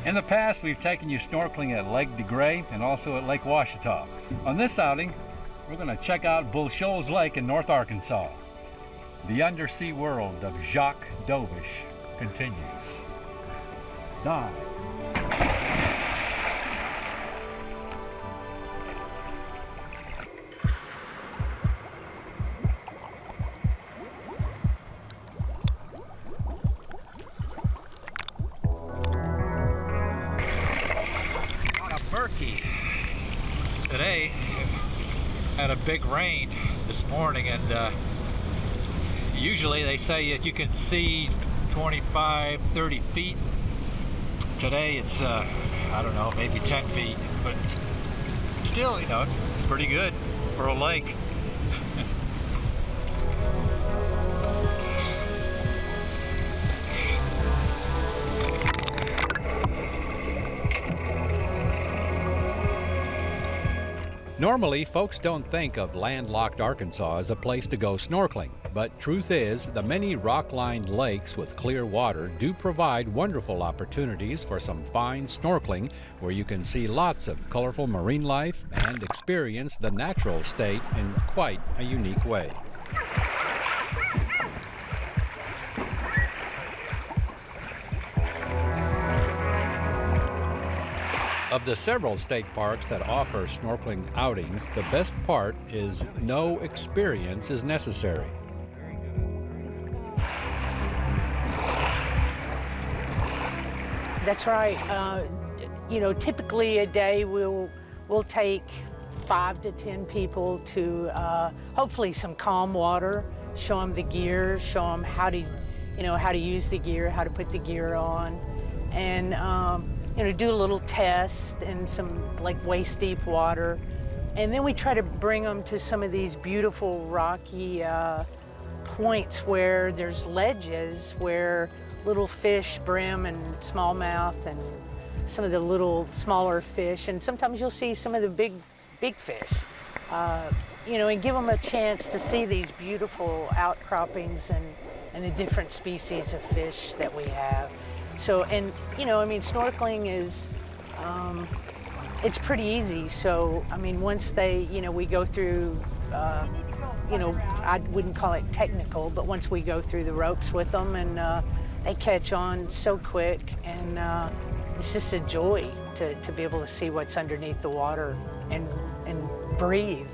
In the past, we've taken you snorkeling at Lake DeGray and also at Lake Ouachita. On this outing, we're going to check out Bull Shoals Lake in North Arkansas. The undersea world of Jacques Dovish continues. Dive. Murky. Today had a big rain this morning, and usually they say that you can see 25, 30 feet. Today it's I don't know, maybe 10 feet, but still, you know, it's pretty good for a lake. Normally, folks don't think of landlocked Arkansas as a place to go snorkeling, but truth is, the many rock-lined lakes with clear water do provide wonderful opportunities for some fine snorkeling where you can see lots of colorful marine life and experience the natural state in quite a unique way. Of the several state parks that offer snorkeling outings, the best part is no experience is necessary. That's right. You know, typically a day we'll take 5 to 10 people to hopefully some calm water, show them the gear, show them how to, how to use the gear, how to put the gear on, and do a little test in some like waist deep water. And then we try to bring them to some of these beautiful rocky points where there's ledges where little fish, brim and smallmouth, and some of the little smaller fish, and sometimes you'll see some of the big fish. And give them a chance to see these beautiful outcroppings and the different species of fish that we have. So, and snorkeling is, it's pretty easy. So, once they, we go through, I wouldn't call it technical, but once we go through the ropes with them, and they catch on so quick, and it's just a joy to be able to see what's underneath the water and breathe.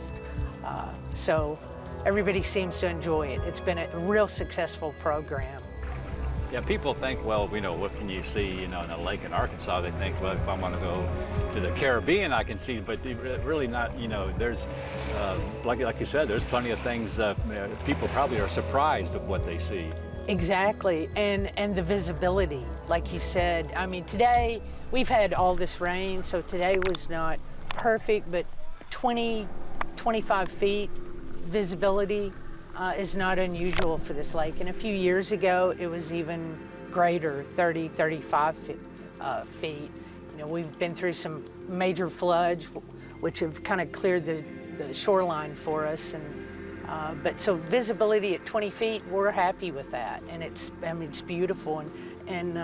So everybody seems to enjoy it. It's been a real successful program. Yeah, people think, well, what can you see, in a lake in Arkansas? They think, well, if I want to go to the Caribbean, I can see, but really not, there's, like you said, there's plenty of things, people probably are surprised of what they see. Exactly, and the visibility, like you said. Today, we've had all this rain, so today was not perfect, but 20, 25 feet visibility is not unusual for this lake. And a few years ago, it was even greater, 30, 35 feet. We've been through some major floods, which have kind of cleared the shoreline for us. And but so visibility at 20 feet, we're happy with that. And it's beautiful, and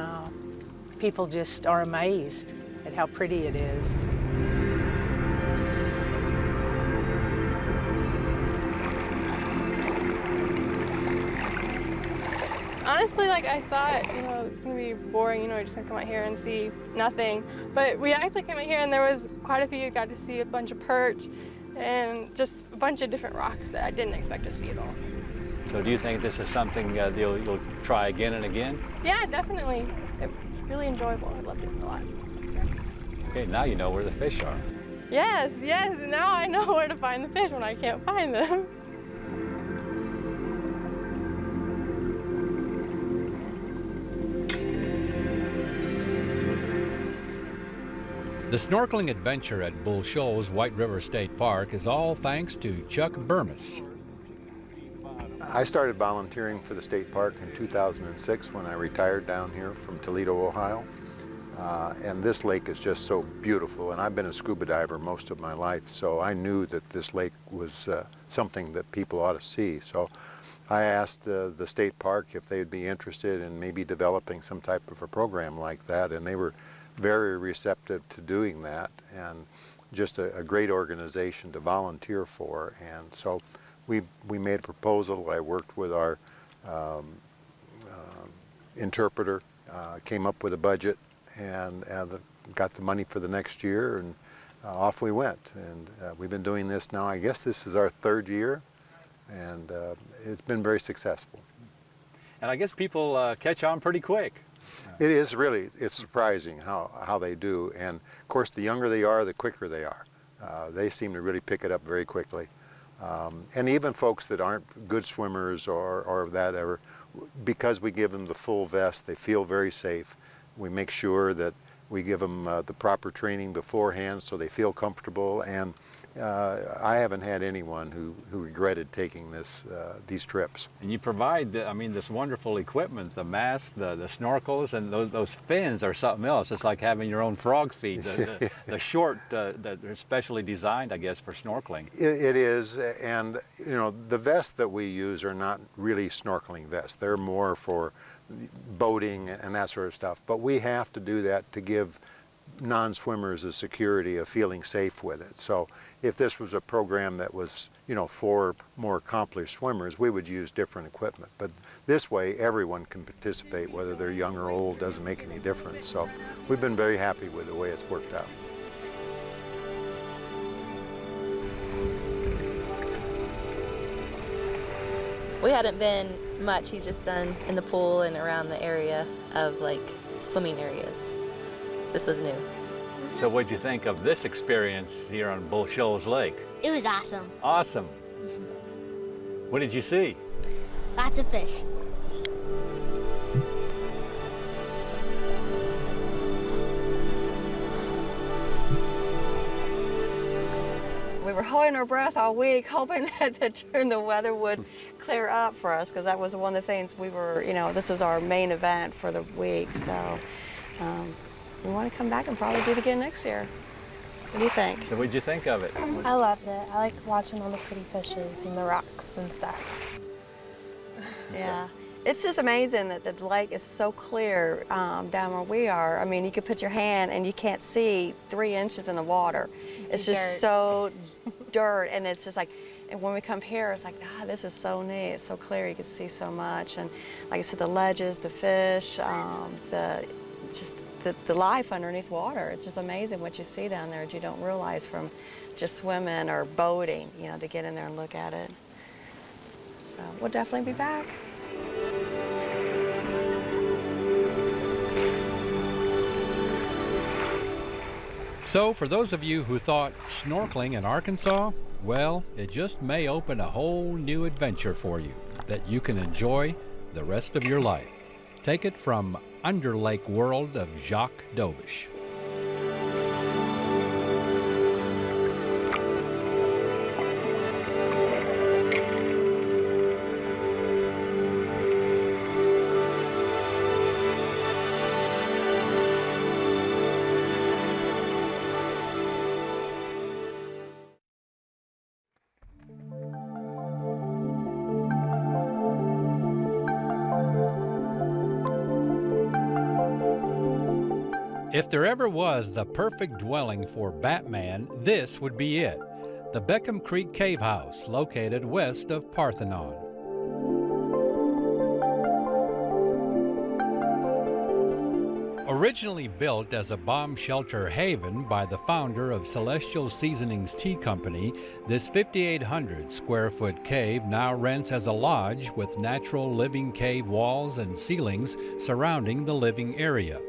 people just are amazed at how pretty it is. Honestly, I thought, it's gonna be boring, we're just gonna come out here and see nothing. But we actually came out here and there was quite a few. You got to see a bunch of perch and just a bunch of different rocks that I didn't expect to see at all. So do you think this is something you'll try again and again? Yeah, definitely. It was really enjoyable. I loved it a lot. Okay, now you know where the fish are. Yes, now I know where to find the fish when I can't find them. The snorkeling adventure at Bull Shoals-White River State Park is all thanks to Chuck Burmis. I started volunteering for the state park in 2006 when I retired down here from Toledo, Ohio. And this lake is just so beautiful, and I've been a scuba diver most of my life, so I knew that this lake was something that people ought to see. So I asked the state park if they'd be interested in maybe developing some type of a program like that, and they were very receptive to doing that, and just a great organization to volunteer for. And so we made a proposal. I worked with our interpreter, came up with a budget, and got the money for the next year, and off we went. And we've been doing this now, I guess this is our 3rd year, and it's been very successful. And I guess people catch on pretty quick. It is really, it's surprising how they do. And of course, the younger they are, the quicker they are. They seem to really pick it up very quickly. And even folks that aren't good swimmers or that ever, because we give them the full vest, they feel very safe. We make sure that we give them the proper training beforehand so they feel comfortable. And I haven't had anyone who regretted taking these trips. And you provide, this wonderful equipment, the mask, the snorkels, and those fins are something else. It's like having your own frog feet, the short that are specially designed, I guess, for snorkeling. It is, and you know, the vests that we use are not really snorkeling vests. They're more for boating and that sort of stuff. But we have to do that to give non-swimmers the security of feeling safe with it. So if this was a program that was, you know, for more accomplished swimmers, we would use different equipment. But this way, everyone can participate, whether they're young or old, doesn't make any difference. So we've been very happy with the way it's worked out. We hadn't been much. He's just done in the pool and around the area of like swimming areas. So this was new. So what'd you think of this experience here on Bull Shoals Lake? It was awesome. Awesome. What did you see? Lots of fish. We were holding our breath all week, hoping that the weather would clear up for us, because that was one of the things we were, you know, this was our main event for the week. So we want to come back and probably do it again next year. What do you think? So what'd you think of it? I loved it. I like watching all the pretty fishes and the rocks and stuff. Yeah. It's just amazing that the lake is so clear down where we are. I mean, you could put your hand and you can't see 3 inches in the water. It's just so dirt, and it's just like, and when we come here, it's like, this is so neat. It's so clear, you can see so much. And like I said, the ledges, the fish, the life underneath water. It's just amazing what you see down there that you don't realize from just swimming or boating, you know, to get in there and look at it. So we'll definitely be back. So for those of you who thought snorkeling in Arkansas, well, it just may open a whole new adventure for you that you can enjoy the rest of your life. Take it from Underlake World of Jacques Dobish. If there ever was the perfect dwelling for Batman, this would be it. The Beckham Creek Cave House, located west of Parthenon. Originally built as a bomb shelter haven by the founder of Celestial Seasonings Tea Company, this 5,800 square foot cave now rents as a lodge with natural living cave walls and ceilings surrounding the living area.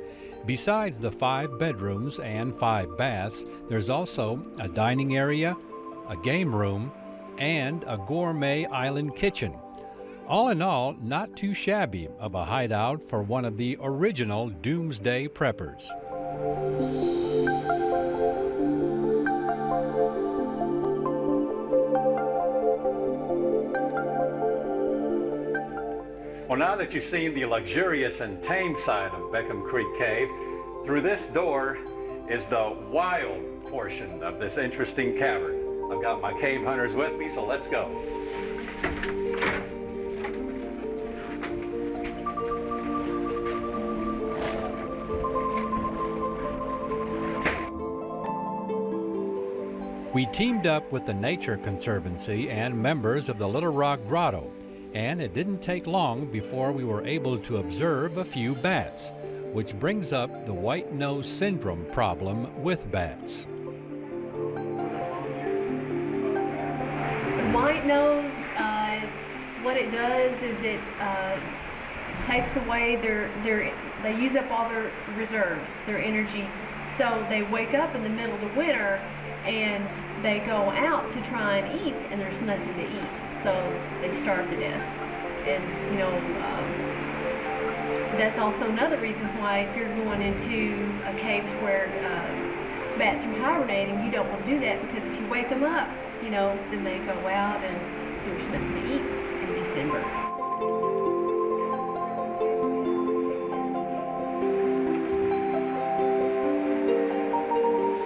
Besides the 5 bedrooms and 5 baths, there's also a dining area, a game room, and a gourmet island kitchen. All in all, not too shabby of a hideout for one of the original doomsday preppers. Well, now that you've seen the luxurious and tame side of Beckham Creek Cave, through this door is the wild portion of this interesting cavern. I've got my cave hunters with me, so let's go. We teamed up with the Nature Conservancy and members of the Little Rock Grotto, and it didn't take long before we were able to observe a few bats, which brings up the white nose syndrome problem with bats. The white nose, what it does is it takes away they use up all their reserves, their energy. So they wake up in the middle of the winter and they go out to try and eat, and there's nothing to eat. So they starve to death. And, you know, that's also another reason why if you're going into caves where bats are hibernating, you don't want to do that, because if you wake them up, you know, then they go out and there's nothing to eat in December.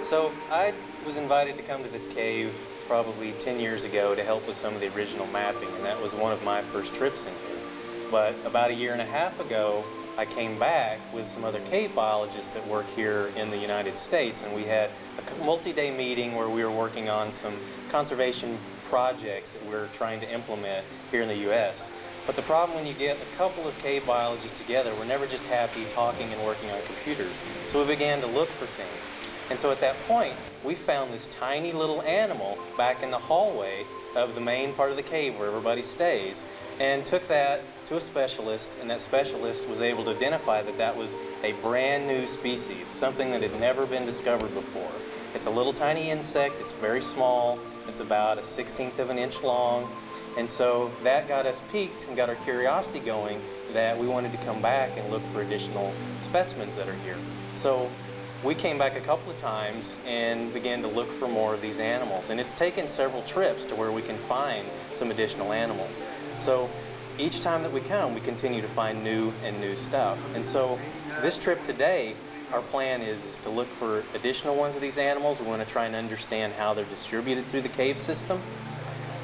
So I was invited to come to this cave probably 10 years ago to help with some of the original mapping, and that was one of my first trips in here. But about a year and a half ago, I came back with some other cave biologists that work here in the United States, and we had a multi-day meeting where we were working on some conservation projects that we're trying to implement here in the U.S. But the problem when you get a couple of cave biologists together, we're never just happy talking and working on computers. So we began to look for things. And so at that point, we found this tiny little animal back in the hallway of the main part of the cave where everybody stays, and took that to a specialist, and that specialist was able to identify that that was a brand new species, something that had never been discovered before. It's a little tiny insect, it's very small, it's about 1/16 of an inch long, and so that got us piqued and got our curiosity going that we wanted to come back and look for additional specimens that are here. So we came back a couple of times and began to look for more of these animals, and it's taken several trips to where we can find some additional animals. So each time that we come, we continue to find new and new stuff. And so this trip today, our plan is to look for additional ones of these animals. We want to try and understand how they're distributed through the cave system.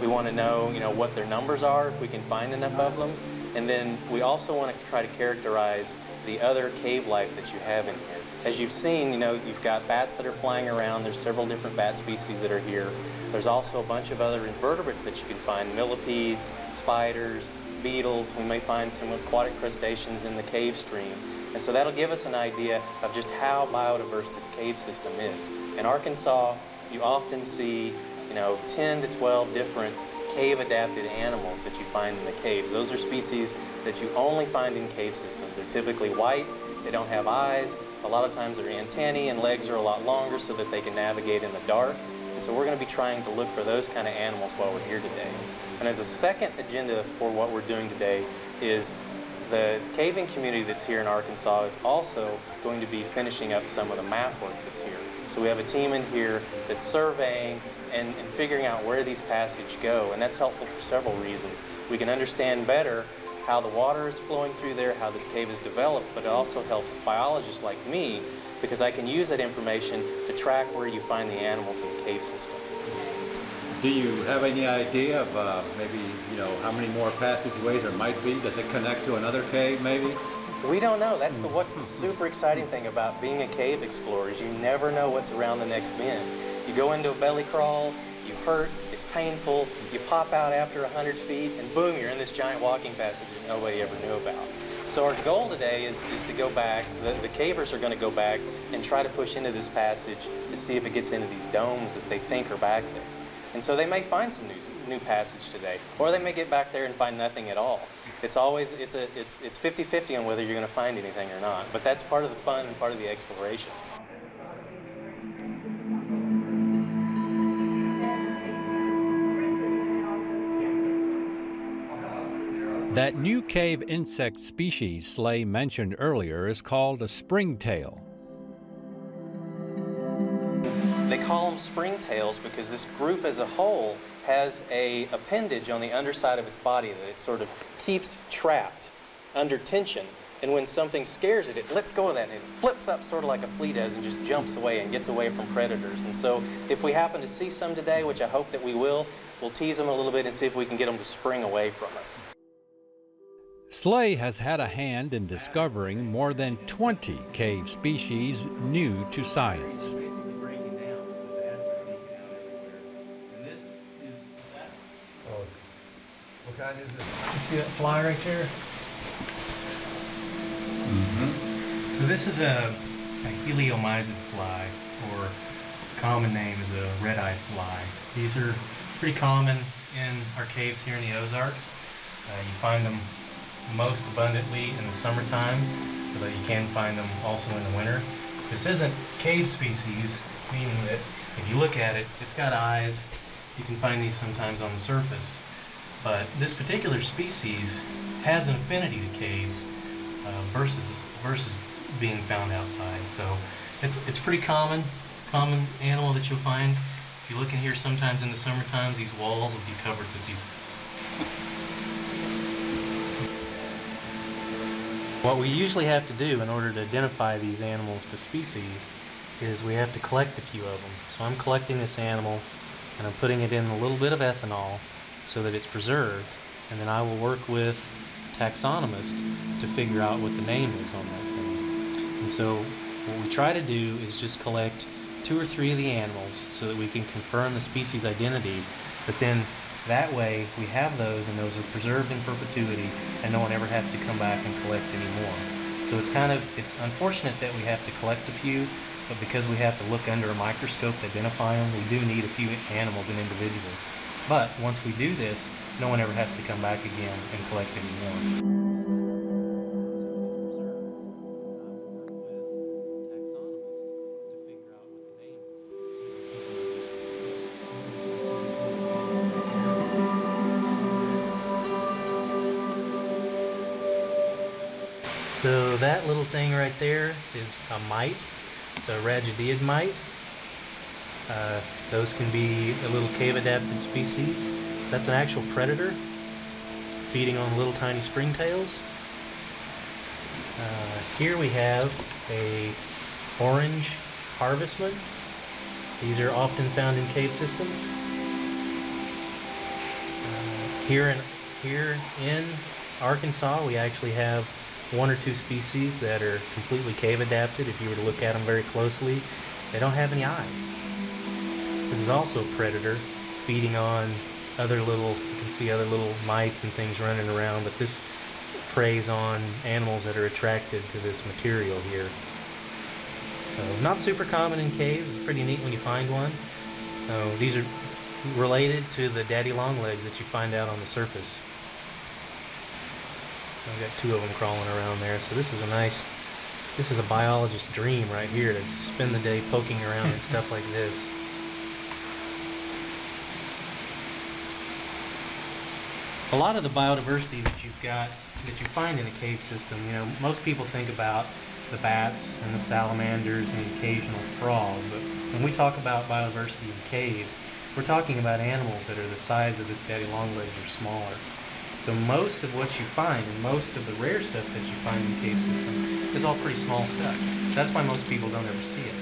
We want to know, what their numbers are, if we can find enough of them. And then we also want to try to characterize the other cave life that you have in here. As you've seen, you've got bats that are flying around. There's several different bat species that are here. There's also a bunch of other invertebrates that you can find, millipedes, spiders, beetles. We may find some aquatic crustaceans in the cave stream. And so that'll give us an idea of just how biodiverse this cave system is. In Arkansas, you often see, 10 to 12 different cave-adapted animals that you find in the caves. Those are species that you only find in cave systems. They're typically white, they don't have eyes, a lot of times their antennae and legs are a lot longer so that they can navigate in the dark. And so we're going to be trying to look for those kind of animals while we're here today. And as a second agenda for what we're doing today is the caving community that's here in Arkansas is also going to be finishing up some of the map work that's here. So we have a team in here that's surveying and figuring out where these passages go, and that's helpful for several reasons. We can understand better how the water is flowing through there, how this cave is developed, but it also helps biologists like me because I can use that information to track where you find the animals in the cave system. Do you have any idea of maybe, how many more passageways there might be? Does it connect to another cave, maybe? We don't know. That's what's the super exciting thing about being a cave explorer is you never know what's around the next bend. You go into a belly crawl, you hurt, it's painful, you pop out after 100 feet, and boom, you're in this giant walking passage that nobody ever knew about. So our goal today is to go back, the cavers are going to go back and try to push into this passage to see if it gets into these domes that they think are back there. And so they may find some new passage today, or they may get back there and find nothing at all. It's always, it's 50-50 on whether you're going to find anything or not, but that's part of the fun and part of the exploration. That new cave insect species Slay mentioned earlier is called a springtail. They call them springtails because this group as a whole has an appendage on the underside of its body that it sort of keeps trapped under tension. And when something scares it, it lets go of that and it flips up sort of like a flea does and just jumps away and gets away from predators. And so if we happen to see some today, which I hope that we will, we'll tease them a little bit and see if we can get them to spring away from us. Slay has had a hand in discovering more than 20 cave species new to science. You see that fly right there? So this is a heliomysid fly, or common name is a red-eyed fly. These are pretty common in our caves here in the Ozarks. You find them most abundantly in the summertime, but you can find them also in the winter. This isn't cave species, meaning that if you look at it, it's got eyes. You can find these sometimes on the surface. But this particular species has an affinity to caves versus being found outside. So it's pretty common animal that you'll find. If you look in here sometimes in the summertime, these walls will be covered with these things. What we usually have to do in order to identify these animals to species is we have to collect a few of them. So I'm collecting this animal and I'm putting it in a little bit of ethanol so that it's preserved, and then I will work with taxonomists to figure out what the name is on that thing. And so what we try to do is just collect 2 or 3 of the animals so that we can confirm the species identity, but then that way we have those, and those are preserved in perpetuity, and no one ever has to come back and collect any more. So it's unfortunate that we have to collect a few, but because we have to look under a microscope to identify them, we do need a few animals and individuals. But once we do this, no one ever has to come back again and collect any more. So that little thing right there is a mite. It's a ragidiid mite. Those can be a little cave-adapted species. That's an actual predator feeding on little tiny springtails. Here we have a orange harvestman. These are often found in cave systems. Here in Arkansas, we actually have 1 or 2 species that are completely cave adapted. If you were to look at them very closely, they don't have any eyes. This is also a predator feeding on other little, you can see other little mites and things running around, but this preys on animals that are attracted to this material here. So not super common in caves. It's pretty neat when you find one. So these are related to the daddy longlegs that you find out on the surface. I've got 2 of them crawling around there. So this is a biologist's dream right here, to just spend the day poking around and stuff like this. A lot of the biodiversity that you find in a cave system, most people think about the bats and the salamanders and the occasional frog, but when we talk about biodiversity in caves, we're talking about animals that are the size of this daddy longlegs or smaller. So most of what you find, and most of the rare stuff that you find in cave systems, is all pretty small stuff. That's why most people don't ever see it.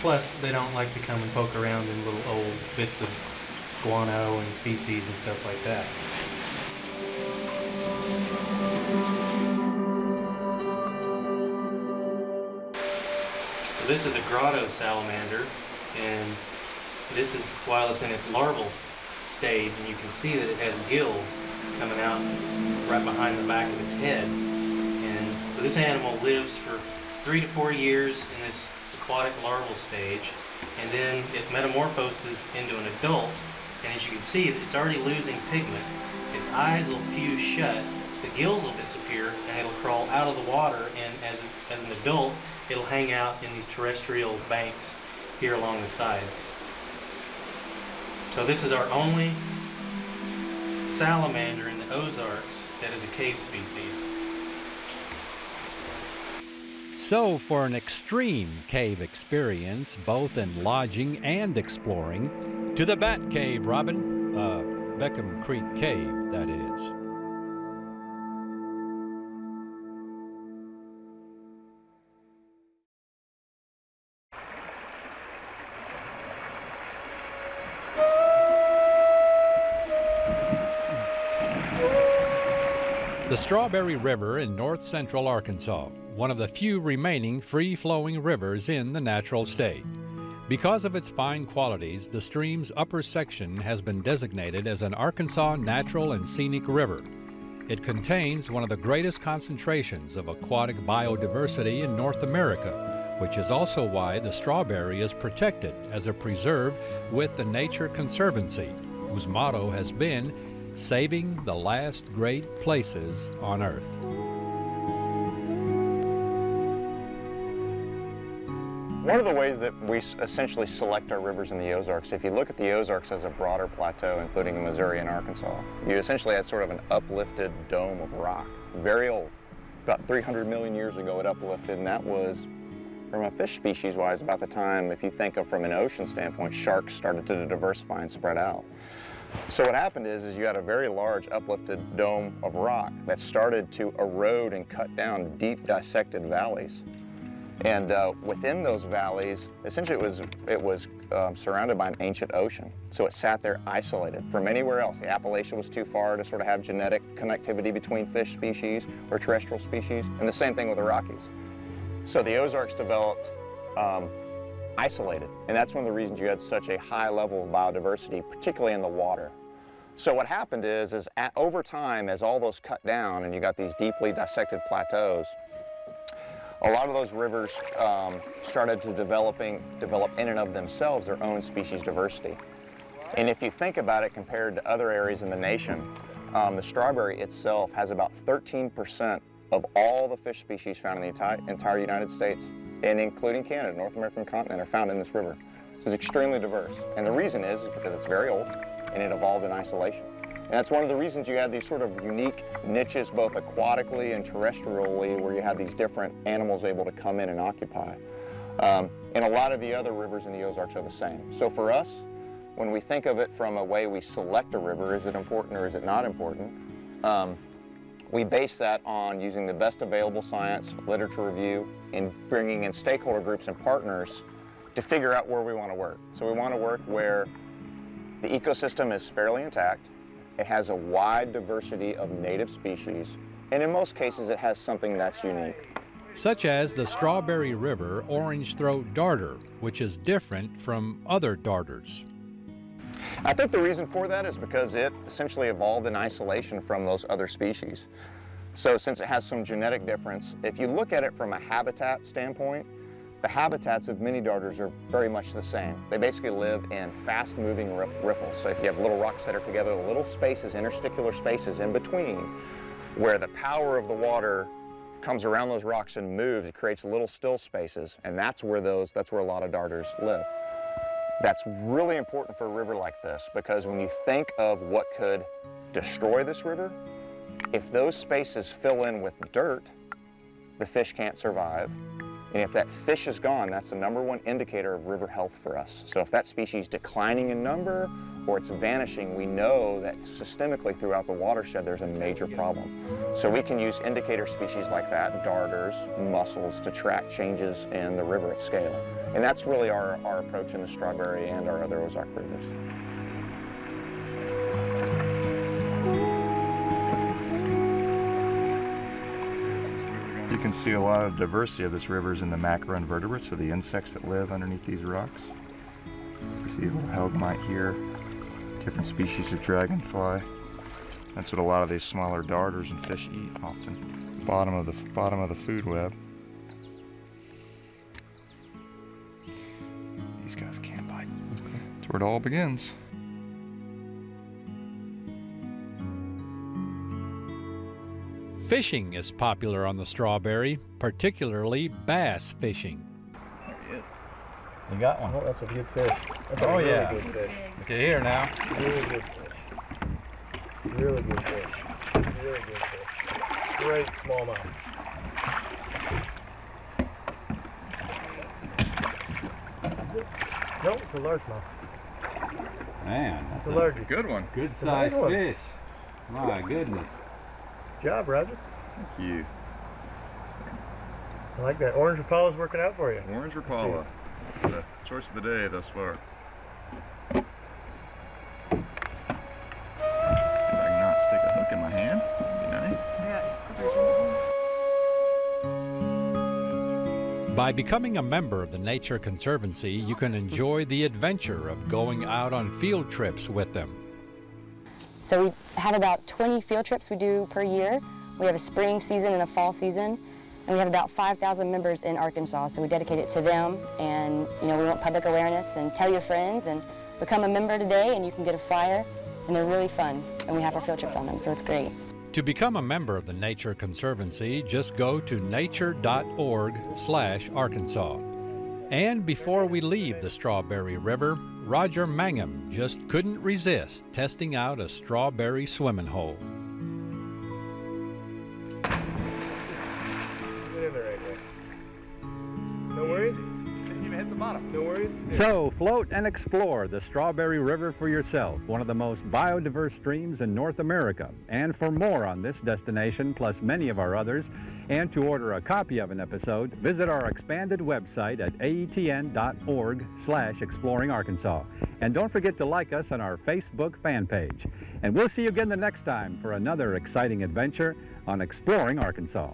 Plus, they don't like to come and poke around in little old bits of guano and feces and stuff like that. So this is a grotto salamander, and this is, while it's in its larval stage, and you can see that it has gills coming out right behind the back of its head. And so this animal lives for 3 to 4 years in this aquatic larval stage, and then it metamorphoses into an adult, and as you can see, it's already losing pigment. Its eyes will fuse shut, the gills will disappear, and it'll crawl out of the water, and as an adult, it'll hang out in these terrestrial banks here along the sides. So this is our only salamander in the Ozarks that is a cave species. So for an extreme cave experience, both in lodging and exploring, to the Bat Cave, Robin. Beckham Creek Cave, that is. The Strawberry River in north-central Arkansas, one of the few remaining free-flowing rivers in the natural state. Because of its fine qualities, the stream's upper section has been designated as an Arkansas Natural and Scenic River. It contains one of the greatest concentrations of aquatic biodiversity in North America, which is also why the Strawberry is protected as a preserve with the Nature Conservancy, whose motto has been saving the last great places on Earth. One of the ways that we essentially select our rivers in the Ozarks, if you look at the Ozarks as a broader plateau, including Missouri and Arkansas, you essentially had sort of an uplifted dome of rock, very old. About 300 million years ago it uplifted, and that was, from a fish species-wise, about the time, if you think of from an ocean standpoint, sharks started to diversify and spread out. So what happened is you had a very large uplifted dome of rock that started to erode and cut down deep dissected valleys. And within those valleys, essentially it was surrounded by an ancient ocean. So it sat there isolated from anywhere else. The Appalachian was too far to sort of have genetic connectivity between fish species or terrestrial species, and the same thing with the Rockies. So the Ozarks developed isolated, and that's one of the reasons you had such a high level of biodiversity, particularly in the water. So what happened is over time, as all those cut down and you got these deeply dissected plateaus, a lot of those rivers started to develop in and of themselves their own species diversity. And if you think about it compared to other areas in the nation, the Strawberry itself has about 13% of all the fish species found in the entire United States, and including Canada, North American continent, are found in this river. So it's extremely diverse. And the reason is because it's very old and it evolved in isolation. And that's one of the reasons you have these sort of unique niches, both aquatically and terrestrially, where you have these different animals able to come in and occupy. And a lot of the other rivers in the Ozarks are the same. So for us, when we think of it from a way we select a river, is it important or is it not important? We base that on using the best available science, literature review, and bringing in stakeholder groups and partners to figure out where we want to work. So we want to work where the ecosystem is fairly intact, it has a wide diversity of native species, and in most cases it has something that's unique. Such as the Strawberry River orange-throat darter, which is different from other darters. I think the reason for that is because it essentially evolved in isolation from those other species. So since it has some genetic difference, if you look at it from a habitat standpoint, the habitats of many darters are very much the same. They basically live in fast-moving riffles. So if you have little rocks that are together, little spaces, intersticular spaces in between, where the power of the water comes around those rocks and moves, it creates little still spaces, and that's where a lot of darters live. That's really important for a river like this, because when you think of what could destroy this river, if those spaces fill in with dirt, the fish can't survive. And if that fish is gone, that's the #1 indicator of river health for us. So if that species is declining in number or it's vanishing, we know that systemically throughout the watershed there's a major problem. So we can use indicator species like that, darters, mussels, to track changes in the river at scale. And that's really our approach in the Strawberry and our other Ozark rivers. You can see a lot of diversity of this river is in the macroinvertebrates, so the insects that live underneath these rocks. You see a little hellmite here, different species of dragonfly. That's what a lot of these smaller darters and fish eat often. Bottom of the food web. These guys can't bite. That's where it all begins. Fishing is popular on the Strawberry, particularly bass fishing. There he is. You got one. Oh, that's a good fish. That's a really good fish. Look at here now. Really good fish. Really good fish. Really good fish. Great smallmouth. No, it's a largemouth. Man, that's a large. Good one. Good sized fish. My goodness. Good job, Roger. Thank you. I like that. Orange Rapala's working out for you. Orange Rapala. That's the choice of the day thus far. If I can not stick a hook in my hand, that'd be nice. By By becoming a member of the Nature Conservancy, you can enjoy the adventure of going out on field trips with them. So we have about 20 field trips we do per year. We have a spring season and a fall season, and we have about 5,000 members in Arkansas, so we dedicate it to them. And we want public awareness, and tell your friends and become a member today, and you can get a flyer, and they're really fun, and we have our field trips on them, so it's great. To become a member of the Nature Conservancy, just go to nature.org/Arkansas. And before we leave the Strawberry River, Roger Mangum just couldn't resist testing out a strawberry swimming hole. Get in there right there. No worries? Didn't even hit the bottom. No worries? So, float and explore the Strawberry River for yourself, one of the most biodiverse streams in North America. And for more on this destination, plus many of our others, and to order a copy of an episode, visit our expanded website at aetn.org/Exploring Arkansas. And don't forget to like us on our Facebook fan page. And we'll see you again the next time for another exciting adventure on Exploring Arkansas.